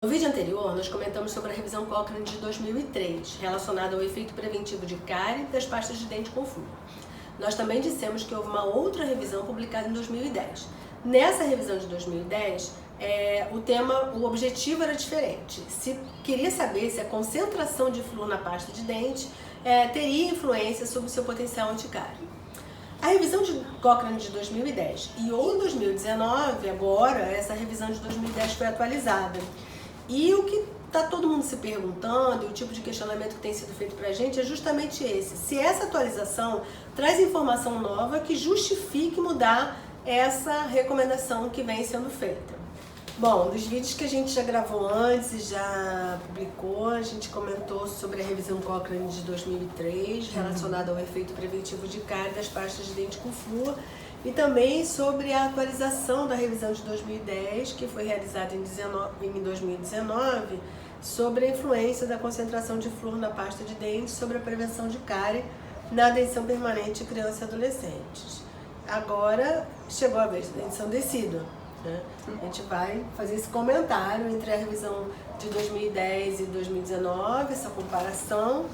No vídeo anterior, nós comentamos sobre a revisão Cochrane de 2003, relacionada ao efeito preventivo de cárie das pastas de dente com flúor. Nós também dissemos que houve uma outra revisão publicada em 2010. Nessa revisão de 2010, o objetivo era diferente. Se queria saber se a concentração de flúor na pasta de dente teria influência sobre o seu potencial anticárie. A revisão de Cochrane de 2010 e ou em 2019, agora, essa revisão de 2010 foi atualizada. E o que está todo mundo se perguntando, e o tipo de questionamento que tem sido feito para a gente é justamente esse. Se essa atualização traz informação nova que justifique mudar essa recomendação que vem sendo feita. Bom, dos vídeos que a gente já gravou antes e já publicou, a gente comentou sobre a revisão Cochrane de 2003, relacionada ao efeito preventivo de cárie das pastas de dente com flúor, e também sobre a atualização da revisão de 2010, que foi realizada em 2019, sobre a influência da concentração de flúor na pasta de dente sobre a prevenção de cárie na dentição permanente de crianças e adolescentes. Agora chegou a vez da dentição decídua, né? A gente vai fazer esse comentário entre a revisão de 2010 e 2019, essa comparação,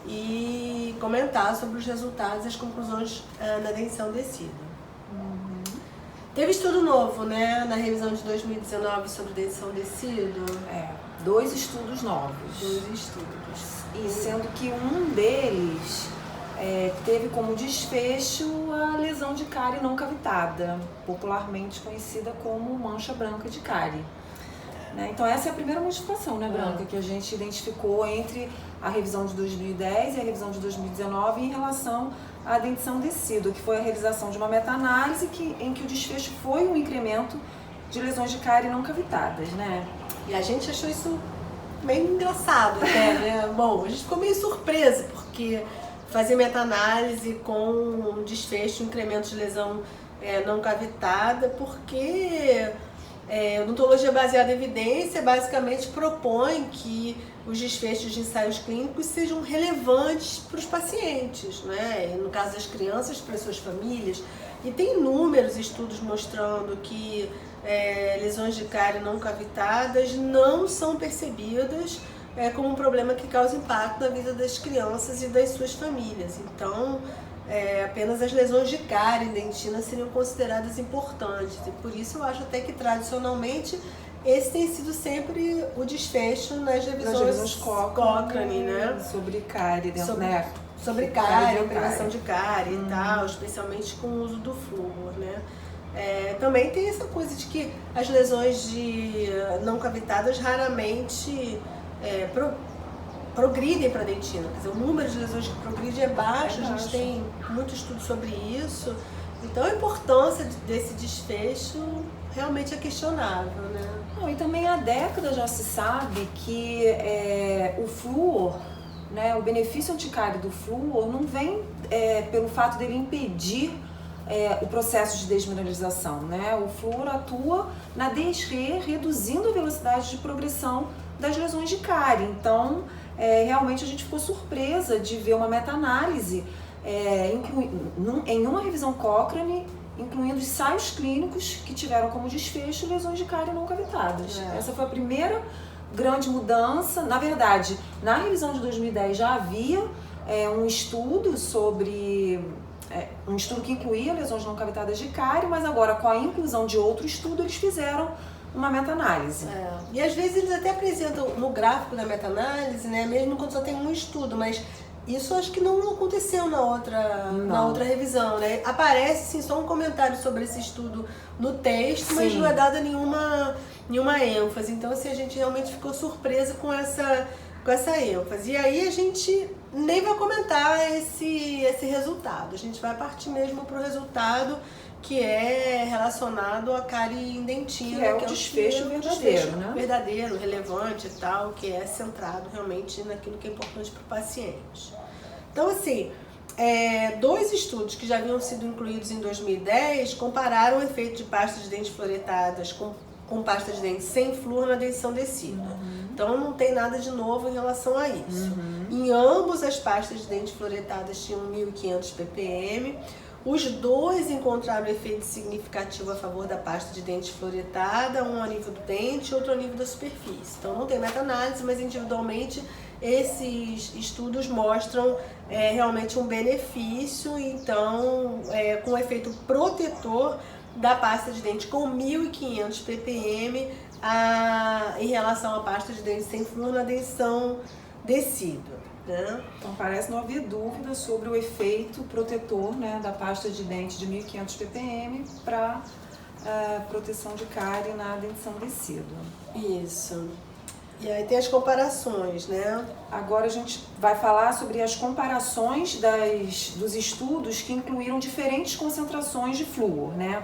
e comentar sobre os resultados e as conclusões na dentição decídua. Teve estudo novo, né, na revisão de 2019 sobre dentição decídua? 2 estudos novos. 2 estudos. E sendo que um deles teve como desfecho a lesão de cárie não cavitada, popularmente conhecida como mancha branca de cárie. Né? Então essa é a primeira modificação, né, Branca, que a gente identificou entre a revisão de 2010 e a revisão de 2019 em relação à dentição decídua, que foi a realização de uma meta-análise em que o desfecho foi um incremento de lesões de cárie não cavitadas, né? E a gente achou isso meio engraçado até, né? Bom, a gente ficou meio surpresa, porque fazer meta-análise com um desfecho, um incremento de lesão não cavitada, porque odontologia baseada em evidência basicamente propõe que os desfechos de ensaios clínicos sejam relevantes para os pacientes, né? E no caso das crianças, para as suas famílias. E tem inúmeros estudos mostrando que lesões de cárie não cavitadas não são percebidas como um problema que causa impacto na vida das crianças e das suas famílias. Então, apenas as lesões de cárie dentina seriam consideradas importantes. E por isso eu acho até que tradicionalmente esse tem sido sempre o desfecho nas revisões Cochrane, né? Sobre cárie, sobre cárie, prevenção de cárie e tal, especialmente com o uso do flúor, né? Também tem essa coisa de que as lesões não cavitadas raramente progridem para a dentina. Quer dizer, o número de lesões que progridem é baixo, a gente tem muito estudo sobre isso. Então a importância desse desfecho realmente é questionável, né? E também há décadas já se sabe que o flúor, né, o benefício anticárie do flúor não vem pelo fato dele impedir o processo de desmineralização, né? O flúor atua na DSRE, reduzindo a velocidade de progressão das lesões de cárie. Então, realmente a gente ficou surpresa de ver uma meta-análise em uma revisão Cochrane, incluindo ensaios clínicos que tiveram como desfecho lesões de cárie não cavitadas. Essa foi a primeira grande mudança. Na verdade, na revisão de 2010 já havia um estudo um estudo que incluía lesões não cavitadas de cárie, mas agora com a inclusão de outro estudo eles fizeram uma meta-análise. E às vezes eles até apresentam no gráfico da meta-análise, né, mesmo quando só tem um estudo, mas isso acho que não aconteceu na outra revisão, né? Aparece sim só um comentário sobre esse estudo no texto, mas não é dada nenhuma ênfase. Então assim, a gente realmente ficou surpresa com essa ênfase. E aí a gente nem vai comentar esse resultado. A gente vai partir mesmo para o resultado que é relacionado à cárie dentina, que é o desfecho verdadeiro, né? Verdadeiro, relevante e tal, que é centrado realmente naquilo que é importante para o paciente. Então, assim, 2 estudos que já haviam sido incluídos em 2010 compararam o efeito de pastas de dentes fluoretadas com pastas de dentes sem flúor na dentição decídua. Então, não tem nada de novo em relação a isso. Em ambos, as pastas de dentes fluoretadas tinham 1.500 ppm. Os dois encontraram efeito significativo a favor da pasta de dente fluoretada, um ao nível do dente e outro ao nível da superfície. Então não tem meta-análise, mas individualmente esses estudos mostram realmente um benefício, então com efeito protetor da pasta de dente com 1.500 ppm em relação à pasta de dente sem flúor na dentição decídua. Né? Então parece não haver dúvida sobre o efeito protetor, né, da pasta de dente de 1.500 ppm para proteção de cárie na dentição decídua. Isso. E aí tem as comparações, né? Agora a gente vai falar sobre as comparações dos estudos que incluíram diferentes concentrações de flúor, né?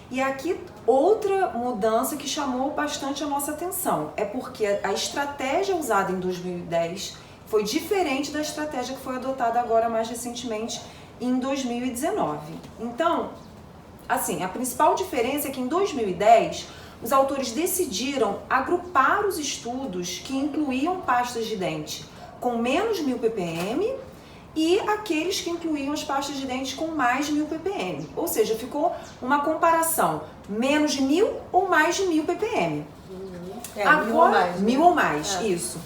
E aqui outra mudança que chamou bastante a nossa atenção é porque a estratégia usada em 2010 foi diferente da estratégia que foi adotada agora mais recentemente em 2019. Então, assim, a principal diferença é que em 2010 os autores decidiram agrupar os estudos que incluíam pastas de dente com menos 1.000 ppm e aqueles que incluíam as pastas de dente com mais de 1.000 ppm. Ou seja, ficou uma comparação menos de 1.000 ou mais de 1.000 ppm. Agora, 1.000 ou mais, isso.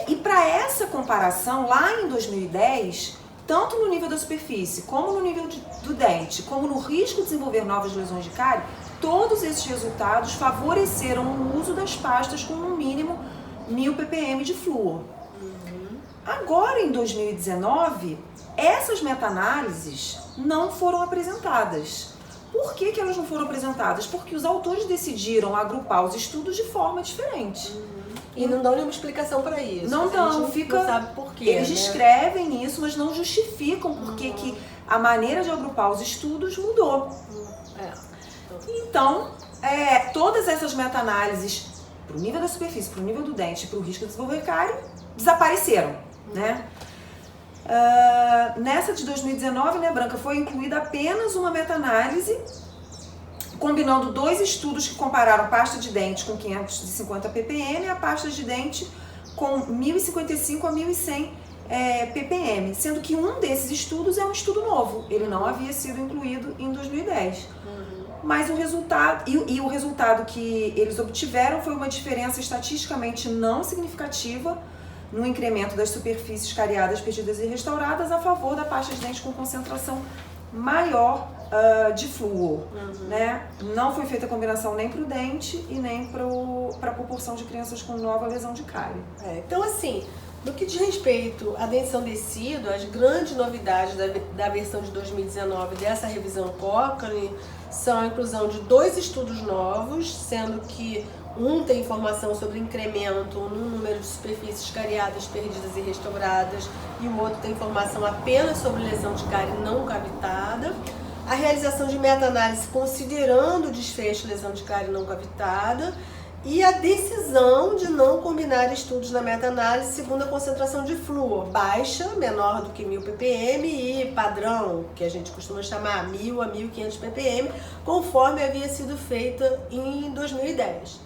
E para essa comparação, lá em 2010, tanto no nível da superfície, como no nível do dente, como no risco de desenvolver novas lesões de cárie, todos esses resultados favoreceram o uso das pastas com no mínimo 1.000 ppm de flúor. Agora, em 2019, essas meta-análises não foram apresentadas. Por que elas não foram apresentadas? Porque os autores decidiram agrupar os estudos de forma diferente. E não dão nenhuma explicação para isso. Não dão, não sabe por quê. Eles descrevem isso, mas não justificam porque que a maneira de agrupar os estudos mudou. Então, todas essas meta-análises para o nível da superfície, para o nível do dente e para o risco de desenvolver cárie desapareceram, né? Nessa de 2019, né, Branca, foi incluída apenas uma meta-análise combinando dois estudos que compararam pasta de dente com 550 ppm e a pasta de dente com 1.055 a 1.100 ppm, sendo que um desses estudos é um estudo novo, ele não havia sido incluído em 2010. Mas o resultado, e o resultado que eles obtiveram foi uma diferença estatisticamente não significativa no incremento das superfícies cariadas, perdidas e restauradas a favor da pasta de dente com concentração maior de flúor, né? Não foi feita combinação nem para o dente e nem para a proporção de crianças com nova lesão de cárie. Então, assim, no que diz respeito à dentição decídua, as grandes novidades da versão de 2019 dessa revisão Cochrane são a inclusão de dois estudos novos, sendo que um tem informação sobre incremento no número de superfícies cariadas, perdidas e restauradas, e o outro tem informação apenas sobre lesão de cárie não cavitada. A realização de meta-análise considerando o desfecho lesão de cárie não cavitada e a decisão de não combinar estudos na meta-análise segundo a concentração de flúor baixa, menor do que 1.000 ppm e padrão, que a gente costuma chamar 1.000 a 1.500 ppm, conforme havia sido feita em 2010.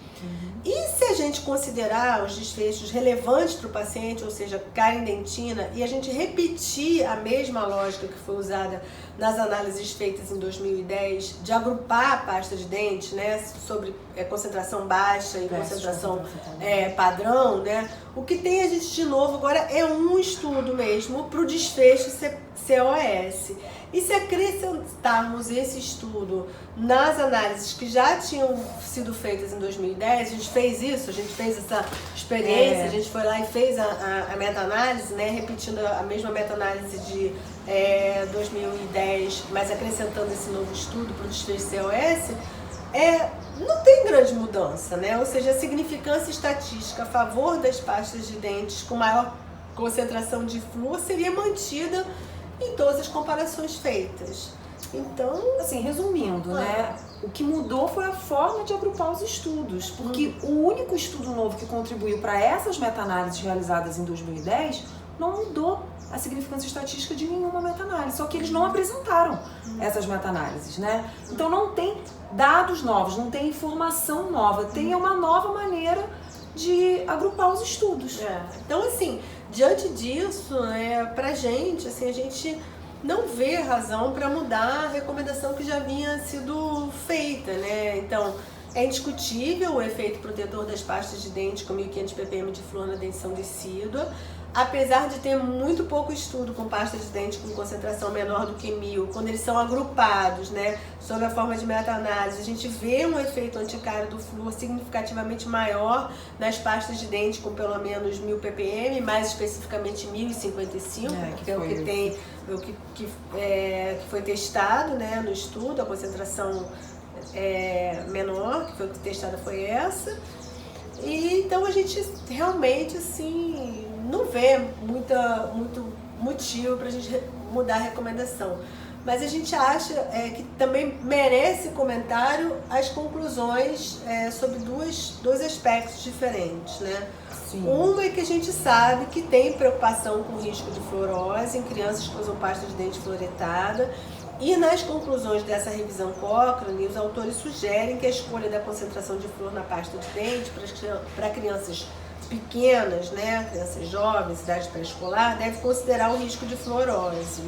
E se a gente considerar os desfechos relevantes para o paciente, ou seja, cárie dentina, e a gente repetir a mesma lógica que foi usada nas análises feitas em 2010, de agrupar a pasta de dente, né, sobre concentração baixa e concentração padrão, né, o que tem a gente de novo agora é um estudo mesmo para o desfecho COS. E se acrescentarmos esse estudo nas análises que já tinham sido feitas em 2010, a gente fez isso, a gente fez essa experiência, a gente foi lá e fez a meta-análise, né, repetindo a mesma meta-análise de 2010, mas acrescentando esse novo estudo para o desfecho COS, não tem grande mudança, né? Ou seja, a significância estatística a favor das pastas de dentes com maior concentração de flúor seria mantida em todas as comparações feitas. Então, assim, resumindo, né, o que mudou foi a forma de agrupar os estudos, porque o único estudo novo que contribuiu para essas meta-análises realizadas em 2010 não mudou a significância estatística de nenhuma meta-análise, só que eles não apresentaram essas meta-análises, né? Então não tem dados novos, não tem informação nova, tem uma nova maneira de agrupar os estudos. Então, assim, diante disso, pra gente, assim, a gente não vê razão para mudar a recomendação que já vinha sido feita, né? Então, é indiscutível o efeito protetor das pastas de dente com 1.500 ppm de flúor na dentição decídua, apesar de ter muito pouco estudo com pastas de dente com concentração menor do que 1.000, quando eles são agrupados, né, sob a forma de meta-análise, a gente vê um efeito anticário do flúor significativamente maior nas pastas de dente com pelo menos 1.000 ppm, mais especificamente 1.055, que é o que tem, que foi testado, né, no estudo, a concentração menor, que foi testada foi essa. E então a gente realmente assim não vê muito motivo para a gente mudar a recomendação. Mas a gente acha que também merece comentário as conclusões sobre dois aspectos diferentes, né? Sim. Uma é que a gente sabe que tem preocupação com o risco de fluorose em crianças que usam pasta de dente fluoretada. E nas conclusões dessa revisão Cochrane, os autores sugerem que a escolha da concentração de flúor na pasta de dente para crianças pequenas, né, crianças jovens, idade pré-escolar, deve considerar o risco de fluorose.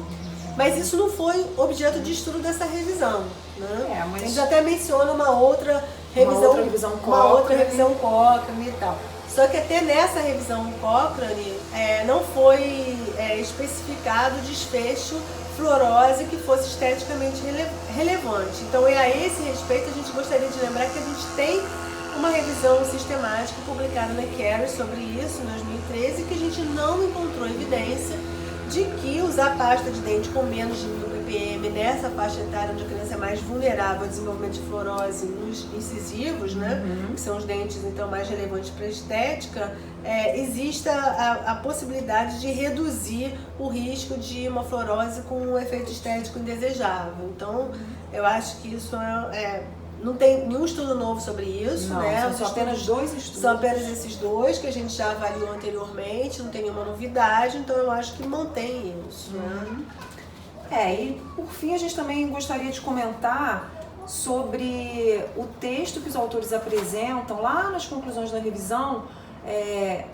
Mas isso não foi objeto de estudo dessa revisão, né? Mas eles até mencionam uma outra revisão Cochrane e tal. Só que até nessa revisão Cochrane não foi especificado o desfecho fluorose que fosse esteticamente relevante. Então, a esse respeito, a gente gostaria de lembrar que a gente tem uma revisão sistemática publicada na Caris sobre isso, em 2013, que a gente não encontrou evidência de que usar pasta de dente com menos de 1.000 ppm nessa faixa etária onde a criança é mais vulnerável ao desenvolvimento de fluorose nos incisivos, né, que são os dentes então mais relevantes para a estética, exista a possibilidade de reduzir o risco de uma fluorose com um efeito estético indesejável. Então, eu acho que isso não tem nenhum estudo novo sobre isso, não, né? São apenas 2 estudos. São apenas esses 2 que a gente já avaliou anteriormente, não tem nenhuma novidade, então eu acho que mantém isso, né? E por fim a gente também gostaria de comentar sobre o texto que os autores apresentam lá nas conclusões da revisão,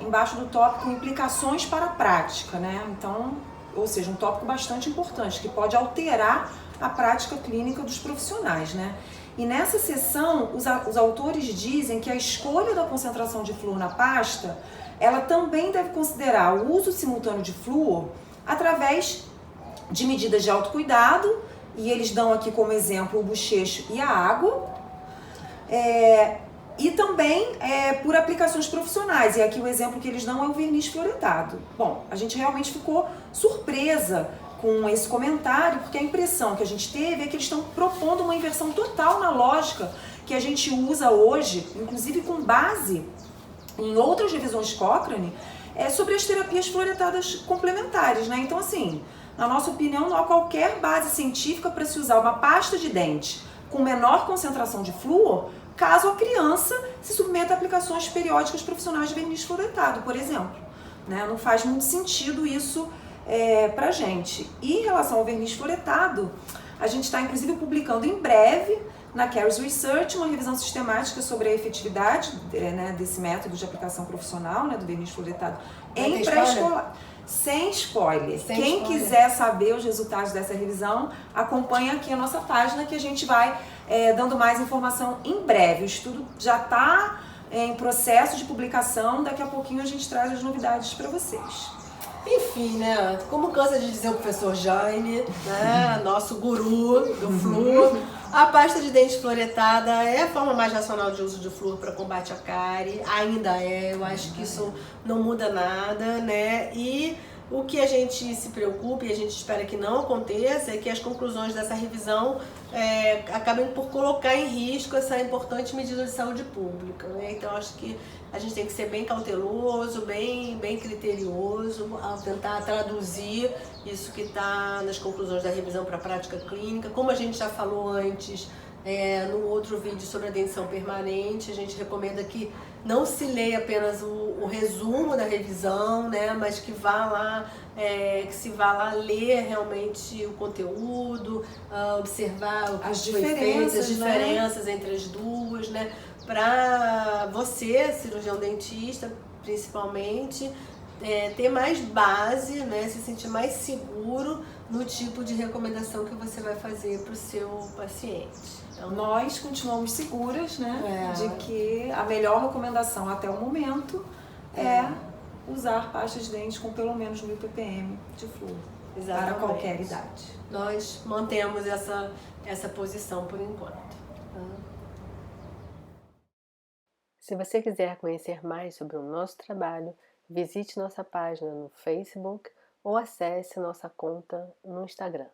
embaixo do tópico implicações para a prática, né? Então, ou seja, um tópico bastante importante que pode alterar a prática clínica dos profissionais, né? E nessa seção, os autores dizem que a escolha da concentração de flúor na pasta, ela também deve considerar o uso simultâneo de flúor através de medidas de autocuidado, e eles dão aqui como exemplo o bochecho e a água, e também por aplicações profissionais, e aqui o exemplo que eles dão é o verniz fluoretado. Bom, a gente realmente ficou surpresa com esse comentário, porque a impressão que a gente teve é que eles estão propondo uma inversão total na lógica que a gente usa hoje, inclusive com base em outras revisões Cochrane, sobre as terapias fluoretadas complementares, né? Então, assim, na nossa opinião, não há qualquer base científica para se usar uma pasta de dente com menor concentração de flúor, caso a criança se submeta a aplicações periódicas profissionais de verniz fluoretado, por exemplo, né? Não faz muito sentido isso pra gente. E em relação ao verniz fluoretado, a gente está inclusive publicando em breve na Caris Research uma revisão sistemática sobre a efetividade desse método de aplicação profissional, né, do verniz fluoretado em pré-escolar. Sem spoiler. Quem quiser saber os resultados dessa revisão, acompanha aqui a nossa página que a gente vai dando mais informação em breve. O estudo já está em processo de publicação, daqui a pouquinho a gente traz as novidades para vocês. Enfim, né, como cansa de dizer o professor Jaime, né, nosso guru do flúor, a pasta de dente fluoretada é a forma mais racional de uso de flúor para combate à cárie, ainda eu acho que isso não muda nada, né, e o que a gente se preocupa e a gente espera que não aconteça é que as conclusões dessa revisão acabem por colocar em risco essa importante medida de saúde pública, né? Então acho que a gente tem que ser bem cauteloso, bem criterioso ao tentar traduzir isso que está nas conclusões da revisão para a prática clínica. Como a gente já falou antes, no outro vídeo sobre a dentição permanente, a gente recomenda que não se leia apenas o resumo da revisão, né, mas que se vá lá ler realmente o conteúdo, observar as diferenças, né, entre as duas, né, para você, cirurgião dentista, principalmente, ter mais base, né, se sentir mais seguro no tipo de recomendação que você vai fazer para o seu paciente. Então, nós continuamos seguras, né, É. de que a melhor recomendação até o momento é usar pasta de dente com pelo menos 1000 ppm de flúor para qualquer idade. Nós mantemos essa posição por enquanto. Se você quiser conhecer mais sobre o nosso trabalho, visite nossa página no Facebook ou acesse nossa conta no Instagram.